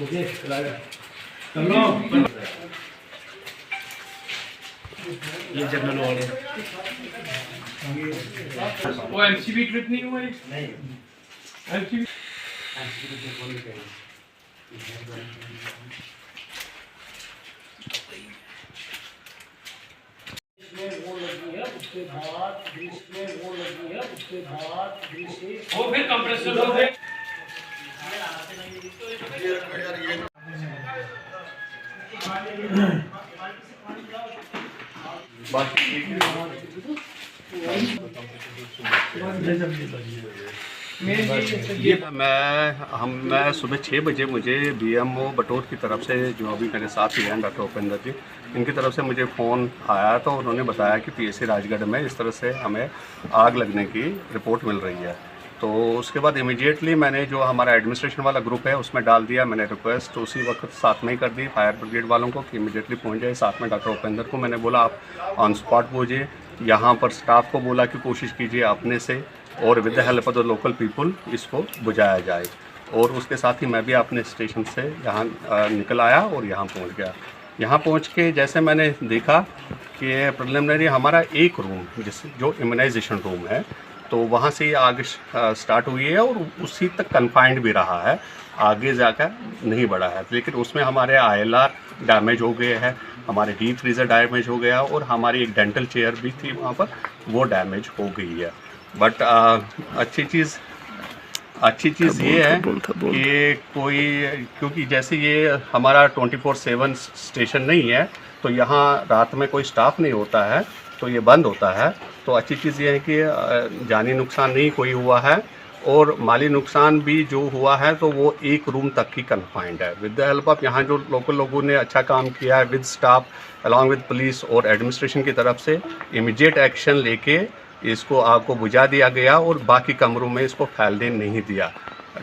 ये जनरल वाले वो एमसीबी ट्रिप नहीं हुआ है? नहीं एमसीबी वो लगी है, उसके बाद ग्रीस में वो लगी है, उसके बाद ग्रीस से वो फिर कंप्रेसर हो गए। मैं सुबह 6 बजे मुझे बीएमओ बटोर की तरफ से, जो अभी मेरे साथ ही हैं डॉक्टर उपेंद्र जी, इनकी तरफ से मुझे फ़ोन आया तो उन्होंने बताया कि पीएससी राजगढ़ में इस तरह से हमें आग लगने की रिपोर्ट मिल रही है। तो उसके बाद इमीडिएटली मैंने जो हमारा एडमिनिस्ट्रेशन वाला ग्रुप है उसमें डाल दिया। मैंने रिक्वेस्ट उसी वक्त साथ में ही कर दी फायर ब्रिगेड वालों को कि इमीडिएटली पहुंच जाए। साथ में डॉक्टर उपेंद्र को मैंने बोला आप ऑन स्पॉट पहुँचिए। यहाँ पर स्टाफ को बोला कि कोशिश कीजिए अपने से और with the help of the local people इसको बुझाया जाए। और उसके साथ ही मैं भी अपने स्टेशन से यहाँ निकल आया और यहाँ पहुँच गया। यहाँ पहुँच के जैसे मैंने देखा कि प्रिलिमिनरी हमारा एक रूम जो इम्यूनाइजेशन रूम है तो वहाँ से ये आग स्टार्ट हुई है और उसी तक कन्फाइंड भी रहा है, आगे जाकर नहीं बढ़ा है। लेकिन उसमें हमारे ILR डैमेज हो गए हैं, हमारे डीप फ्रीज़र डैमेज हो गया और हमारी एक डेंटल चेयर भी थी वहाँ पर, वो डैमेज हो गई है। बट अच्छी चीज़ ये है कि क्योंकि जैसे ये हमारा 24/7 स्टेशन नहीं है तो यहाँ रात में कोई स्टाफ नहीं होता है तो ये बंद होता है। तो अच्छी चीज़ ये है कि जानी नुकसान नहीं कोई हुआ है और माली नुकसान भी जो हुआ है तो वो एक रूम तक ही कन्फाइंड है। विद द हेल्प ऑफ यहाँ जो लोकल लोगों ने अच्छा काम किया है with staff along with police और एडमिनिस्ट्रेशन की तरफ से इमीडिएट एक्शन लेके इसको आग को बुझा दिया गया और बाकी कमरों में इसको फैलने नहीं दिया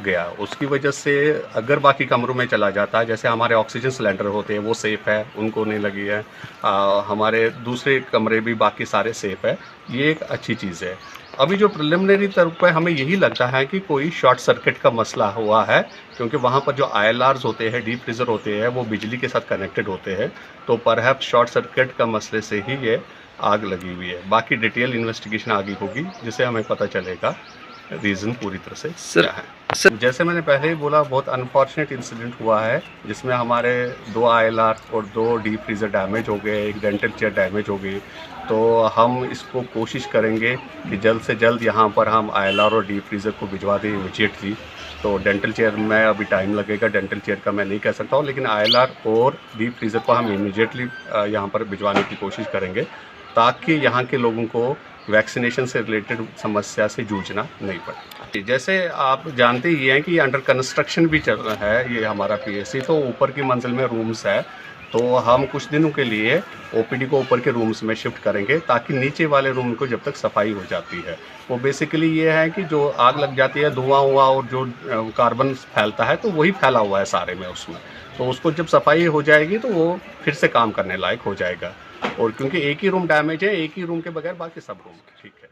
गया। उसकी वजह से अगर बाकी कमरों में चला जाता है, जैसे हमारे ऑक्सीजन सिलेंडर होते हैं वो सेफ़ है, उनको नहीं लगी है, हमारे दूसरे कमरे भी बाकी सारे सेफ़ है, ये एक अच्छी चीज़ है। अभी जो प्रिलिमिनरी तौर पर हमें यही लगता है कि कोई शॉर्ट सर्किट का मसला हुआ है, क्योंकि वहाँ पर जो ILRs होते हैं, डीप फ्रीज़र होते हैं, वो बिजली के साथ कनेक्टेड होते हैं, तो परहैप्स शॉर्ट सर्किट का मसले से ही ये आग लगी हुई है। बाकी डिटेल इन्वेस्टिगेशन आगे होगी जिससे हमें पता चलेगा रीज़न पूरी तरह से क्या है। जैसे मैंने पहले ही बोला, बहुत अनफॉर्चुनेट इंसिडेंट हुआ है जिसमें हमारे 2 ILR और 2 डीप फ्रीज़र डैमेज हो गए, एक डेंटल चेयर डैमेज हो गई। तो हम इसको कोशिश करेंगे कि जल्द से जल्द यहाँ पर हम ILR और डीप फ्रीज़र को भिजवा दें इमीडिएटली। तो डेंटल चेयर में अभी टाइम लगेगा, डेंटल चेयर का मैं नहीं कह सकता हूँ, लेकिन ILR और डीप फ्रीज़र को हम इमीडिएटली यहाँ पर भिजवाने की कोशिश करेंगे ताकि यहाँ के लोगों को वैक्सीनेशन से रिलेटेड समस्या से जूझना नहीं पड़े। जैसे आप जानते ही हैं कि अंडर कंस्ट्रक्शन भी चल रहा है ये हमारा PSC, तो ऊपर की मंजिल में रूम्स है, तो हम कुछ दिनों के लिए OPD को ऊपर के रूम्स में शिफ्ट करेंगे ताकि नीचे वाले रूम को जब तक सफाई हो जाती है, वो बेसिकली ये है कि जो आग लग जाती है, धुआं हुआ और जो कार्बन फैलता है तो वही फैला हुआ है सारे में उसमें, तो उसको जब सफाई हो जाएगी तो वो फिर से काम करने लायक हो जाएगा। और क्योंकि एक ही रूम डैमेज है, एक ही रूम के बगैर बाकी सब रूम ठीक है।